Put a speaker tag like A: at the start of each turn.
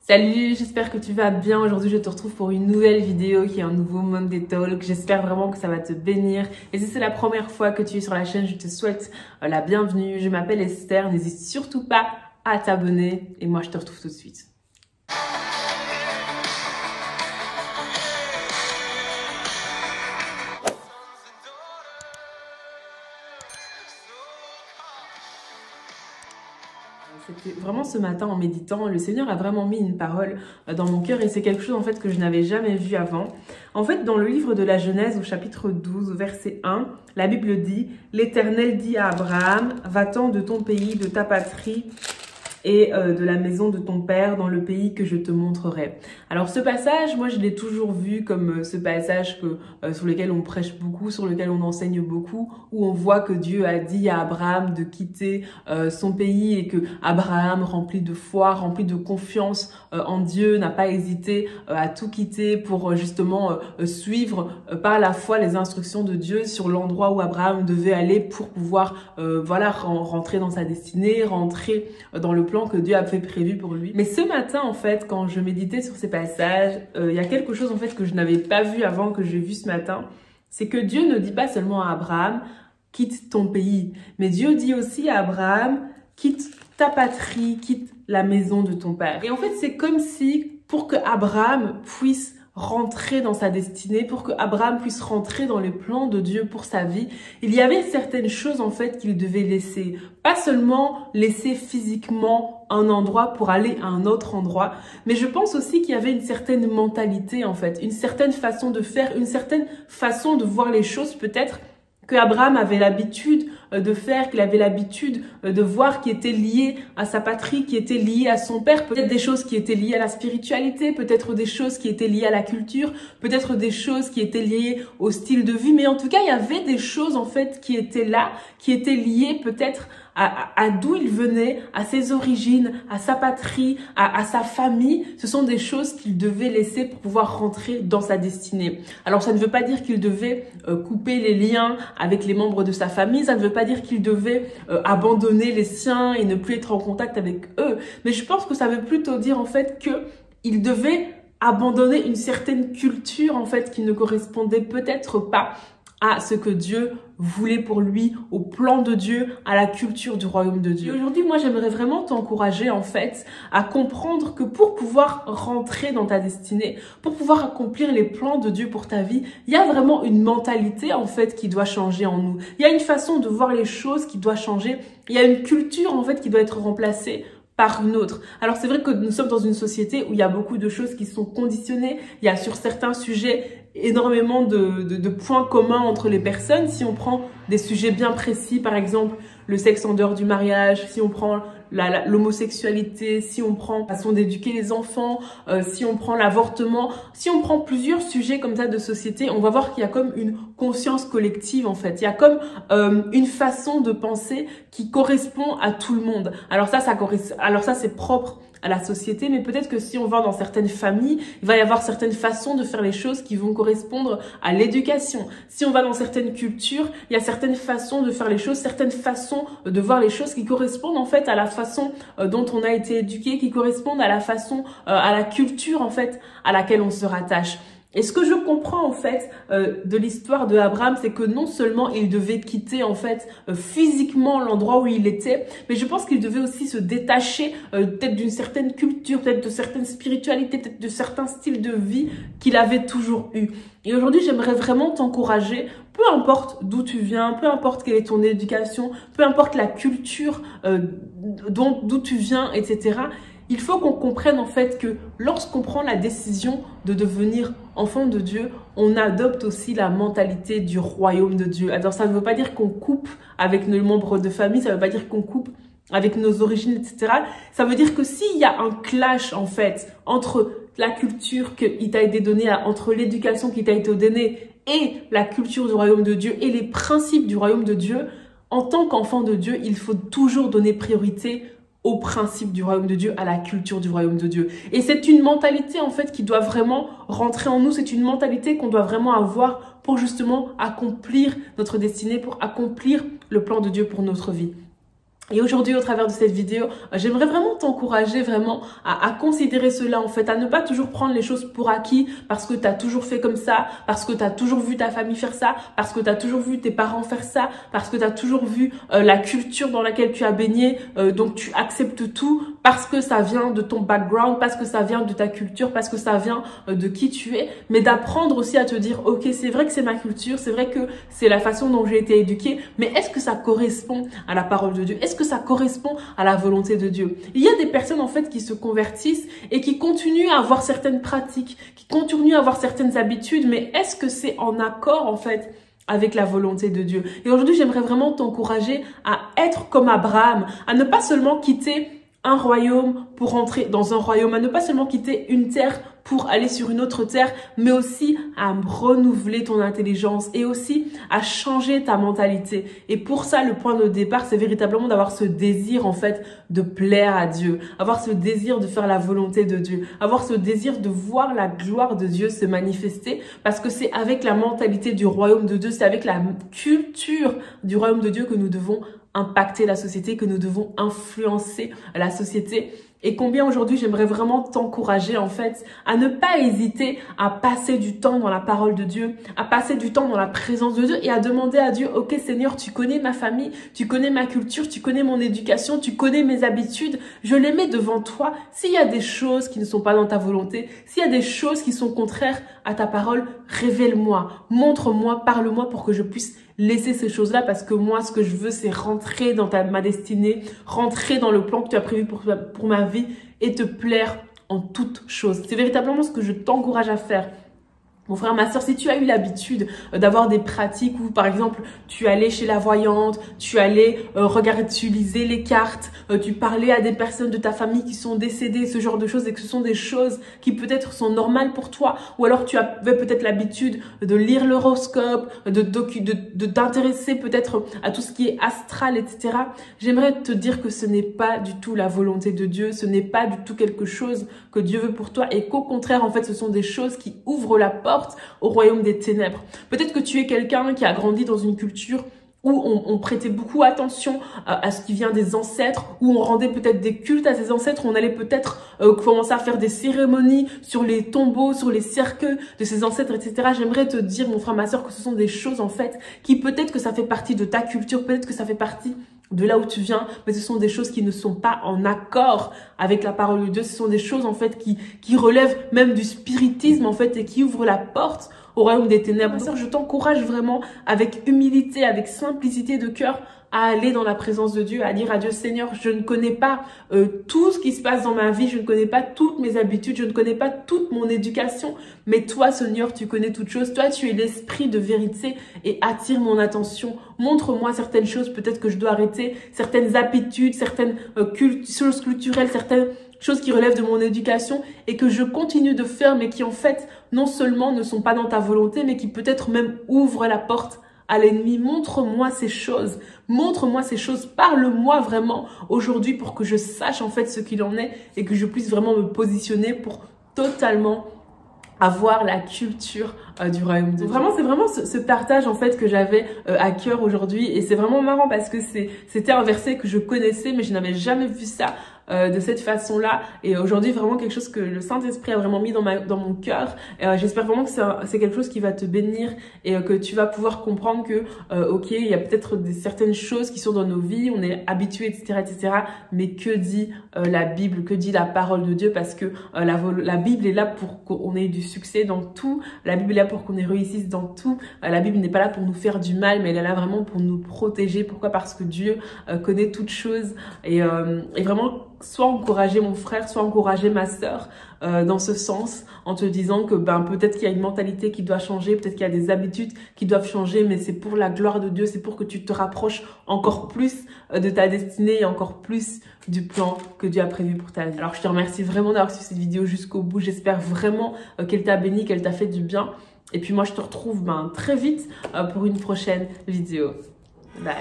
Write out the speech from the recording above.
A: Salut, j'espère que tu vas bien. Aujourd'hui, je te retrouve pour une nouvelle vidéo qui est un nouveau Monday Talk. J'espère vraiment que ça va te bénir. Et si c'est la première fois que tu es sur la chaîne, je te souhaite la bienvenue. Je m'appelle Esther. N'hésite surtout pas à t'abonner. Et moi, je te retrouve tout de suite. C'était vraiment ce matin en méditant, le Seigneur a vraiment mis une parole dans mon cœur et c'est quelque chose en fait que je n'avais jamais vu avant. En fait, dans le livre de la Genèse au chapitre 12, au verset 1, la Bible dit « L'Éternel dit à Abraham, va-t'en de ton pays, de ta patrie et de la maison de ton père dans le pays que je te montrerai. » Alors ce passage, moi je l'ai toujours vu comme ce passage sur lequel on prêche beaucoup, sur lequel on enseigne beaucoup, où on voit que Dieu a dit à Abraham de quitter son pays et que Abraham, rempli de foi, rempli de confiance en Dieu, n'a pas hésité à tout quitter pour justement suivre par la foi les instructions de Dieu sur l'endroit où Abraham devait aller pour pouvoir rentrer dans sa destinée, rentrer dans le plan que Dieu avait prévu pour lui. Mais ce matin, en fait, quand je méditais sur ces passages, il y a quelque chose en fait que je n'avais pas vu avant, que j'ai vu ce matin. C'est que Dieu ne dit pas seulement à Abraham, quitte ton pays, mais Dieu dit aussi à Abraham, quitte ta patrie, quitte la maison de ton père. Et en fait, c'est comme si, pour que Abraham puisse rentrer dans sa destinée, pour que Abraham puisse rentrer dans les plans de Dieu pour sa vie, il y avait certaines choses en fait qu'il devait laisser. Pas seulement laisser physiquement un endroit pour aller à un autre endroit, mais je pense aussi qu'il y avait une certaine mentalité en fait, une certaine façon de faire, une certaine façon de voir les choses peut-être que Abraham avait l'habitude de faire, qu'il avait l'habitude de voir, qui était lié à sa patrie, qui était lié à son père, peut-être des choses qui étaient liées à la spiritualité, peut-être des choses qui étaient liées à la culture, peut-être des choses qui étaient liées au style de vie, mais en tout cas, il y avait des choses en fait qui étaient là, qui étaient liées peut-être à d'où il venait, à ses origines, à sa patrie, à sa famille. Ce sont des choses qu'il devait laisser pour pouvoir rentrer dans sa destinée. Alors ça ne veut pas dire qu'il devait couper les liens avec les membres de sa famille, ça ne veut pas dire qu'il devait abandonner les siens et ne plus être en contact avec eux, mais je pense que ça veut plutôt dire en fait qu'il devait abandonner une certaine culture en fait qui ne correspondait peut-être pas à ce que Dieu voulait pour lui, au plan de Dieu, à la culture du royaume de Dieu. Aujourd'hui, moi, j'aimerais vraiment t'encourager, en fait, à comprendre que pour pouvoir rentrer dans ta destinée, pour pouvoir accomplir les plans de Dieu pour ta vie, il y a vraiment une mentalité, en fait, qui doit changer en nous. Il y a une façon de voir les choses qui doit changer. Il y a une culture, en fait, qui doit être remplacée par une autre. Alors c'est vrai que nous sommes dans une société où il y a beaucoup de choses qui sont conditionnées. Il y a sur certains sujets énormément de points communs entre les personnes. Si on prend des sujets bien précis, par exemple le sexe en dehors du mariage, si on prend l'homosexualité, si on prend la façon d'éduquer les enfants, si on prend l'avortement, si on prend plusieurs sujets comme ça de société, on va voir qu'il y a comme une conscience collective en fait. Il y a comme une façon de penser qui correspond à tout le monde. Alors ça c'est propre à la société, mais peut-être que si on va dans certaines familles, il va y avoir certaines façons de faire les choses qui vont correspondre à l'éducation. Si on va dans certaines cultures, il y a certaines façons de faire les choses, certaines façons de voir les choses qui correspondent en fait à la façon dont on a été éduqué, qui correspondent à la façon, à la culture en fait à laquelle on se rattache. Et ce que je comprends en fait de l'histoire de Abraham, c'est que non seulement il devait quitter en fait physiquement l'endroit où il était, mais je pense qu'il devait aussi se détacher peut-être d'une certaine culture, peut-être de certaines spiritualités, peut-être de certains styles de vie qu'il avait toujours eu. Et aujourd'hui, j'aimerais vraiment t'encourager, peu importe d'où tu viens, peu importe quelle est ton éducation, peu importe la culture d'où tu viens, etc. Il faut qu'on comprenne en fait que lorsqu'on prend la décision de devenir enfant de Dieu, on adopte aussi la mentalité du royaume de Dieu. Alors ça ne veut pas dire qu'on coupe avec nos membres de famille, ça ne veut pas dire qu'on coupe avec nos origines, etc. Ça veut dire que s'il y a un clash en fait entre la culture qui t'a été donnée, entre l'éducation qui t'a été donnée et la culture du royaume de Dieu et les principes du royaume de Dieu, en tant qu'enfant de Dieu, il faut toujours donner priorité aux principes du royaume de Dieu, à la culture du royaume de Dieu. Et c'est une mentalité en fait qui doit vraiment rentrer en nous, c'est une mentalité qu'on doit vraiment avoir pour justement accomplir notre destinée, pour accomplir le plan de Dieu pour notre vie. Et aujourd'hui, au travers de cette vidéo, j'aimerais vraiment t'encourager vraiment à considérer cela en fait, à ne pas toujours prendre les choses pour acquis parce que tu as toujours fait comme ça, parce que tu as toujours vu ta famille faire ça, parce que tu as toujours vu tes parents faire ça, parce que tu as toujours vu la culture dans laquelle tu as baigné, donc tu acceptes tout parce que ça vient de ton background, parce que ça vient de ta culture, parce que ça vient de qui tu es, mais d'apprendre aussi à te dire, ok, c'est vrai que c'est ma culture, c'est vrai que c'est la façon dont j'ai été éduquée, mais est-ce que ça correspond à la parole de Dieu? Est-ce que ça correspond à la volonté de Dieu? Il y a des personnes en fait qui se convertissent et qui continuent à avoir certaines pratiques, qui continuent à avoir certaines habitudes, mais est-ce que c'est en accord en fait avec la volonté de Dieu? Et aujourd'hui, j'aimerais vraiment t'encourager à être comme Abraham, à ne pas seulement quitter un royaume pour entrer dans un royaume, à ne pas seulement quitter une terre pour aller sur une autre terre, mais aussi à renouveler ton intelligence et aussi à changer ta mentalité. Et pour ça, le point de départ, c'est véritablement d'avoir ce désir en fait de plaire à Dieu, avoir ce désir de faire la volonté de Dieu, avoir ce désir de voir la gloire de Dieu se manifester, parce que c'est avec la mentalité du royaume de Dieu, c'est avec la culture du royaume de Dieu que nous devons impacter la société, que nous devons influencer la société. Et combien aujourd'hui j'aimerais vraiment t'encourager en fait à ne pas hésiter à passer du temps dans la parole de Dieu, à passer du temps dans la présence de Dieu et à demander à Dieu, ok Seigneur, tu connais ma famille, tu connais ma culture, tu connais mon éducation, tu connais mes habitudes, je les mets devant toi. S'il y a des choses qui ne sont pas dans ta volonté, s'il y a des choses qui sont contraires à ta parole, révèle-moi, montre-moi, parle-moi pour que je puisse laisser ces choses-là, parce que moi, ce que je veux, c'est rentrer dans ma destinée, rentrer dans le plan que tu as prévu pour ma vie et te plaire en toutes choses. C'est véritablement ce que je t'encourage à faire. Mon frère, ma soeur, si tu as eu l'habitude d'avoir des pratiques où, par exemple, tu allais chez la voyante, tu allais regarder, tu lisais les cartes, tu parlais à des personnes de ta famille qui sont décédées, ce genre de choses, et que ce sont des choses qui peut-être sont normales pour toi, ou alors tu avais peut-être l'habitude de lire l'horoscope, de t'intéresser peut-être à tout ce qui est astral, etc. J'aimerais te dire que ce n'est pas du tout la volonté de Dieu, ce n'est pas du tout quelque chose que Dieu veut pour toi, et qu'au contraire, en fait, ce sont des choses qui ouvrent la porte au royaume des ténèbres. Peut-être que tu es quelqu'un qui a grandi dans une culture où on prêtait beaucoup attention à ce qui vient des ancêtres, où on rendait peut-être des cultes à ses ancêtres, où on allait peut-être commencer à faire des cérémonies sur les tombeaux, sur les cercueils de ses ancêtres, etc. J'aimerais te dire, mon frère, ma soeur, que ce sont des choses en fait qui peut-être que ça fait partie de ta culture, peut-être que ça fait partie de là où tu viens, mais ce sont des choses qui ne sont pas en accord avec la parole de Dieu. Ce sont des choses en fait qui relèvent même du spiritisme en fait et qui ouvrent la porte au royaume des ténèbres. Donc, je t'encourage vraiment avec humilité, avec simplicité de cœur à aller dans la présence de Dieu, à dire à Dieu, Seigneur, je ne connais pas tout ce qui se passe dans ma vie, je ne connais pas toutes mes habitudes, je ne connais pas toute mon éducation, mais toi, Seigneur, tu connais toutes choses. Toi, tu es l'esprit de vérité et attire mon attention. Montre-moi certaines choses, peut-être que je dois arrêter, certaines habitudes, certaines choses culturelles, certaines choses qui relèvent de mon éducation et que je continue de faire, mais qui en fait, non seulement ne sont pas dans ta volonté, mais qui peut-être même ouvrent la porte à l'ennemi. Montre-moi ces choses, parle-moi vraiment aujourd'hui pour que je sache en fait ce qu'il en est et que je puisse vraiment me positionner pour totalement avoir la culture du royaume de Dieu. Vraiment, c'est vraiment ce partage en fait que j'avais à cœur aujourd'hui, et c'est vraiment marrant parce que c'était un verset que je connaissais mais je n'avais jamais vu ça de cette façon-là, et aujourd'hui vraiment quelque chose que le Saint-Esprit a vraiment mis dans mon cœur. J'espère vraiment que c'est quelque chose qui va te bénir et que tu vas pouvoir comprendre que ok, il y a peut-être certaines choses qui sont dans nos vies, on est habitué, etc., mais que dit la Bible, que dit la parole de Dieu, parce que la Bible est là pour qu'on ait du succès dans tout, la Bible est là pour qu'on réussisse dans tout, la Bible n'est pas là pour nous faire du mal, mais elle est là vraiment pour nous protéger. Pourquoi? Parce que Dieu connaît toutes choses, et vraiment, sois encouragé mon frère, sois encouragé ma sœur dans ce sens, en te disant que peut-être qu'il y a une mentalité qui doit changer, peut-être qu'il y a des habitudes qui doivent changer, mais c'est pour la gloire de Dieu, c'est pour que tu te rapproches encore plus de ta destinée et encore plus du plan que Dieu a prévu pour ta vie. Alors je te remercie vraiment d'avoir suivi cette vidéo jusqu'au bout, j'espère vraiment qu'elle t'a béni, qu'elle t'a fait du bien, et puis moi je te retrouve très vite pour une prochaine vidéo. Bye.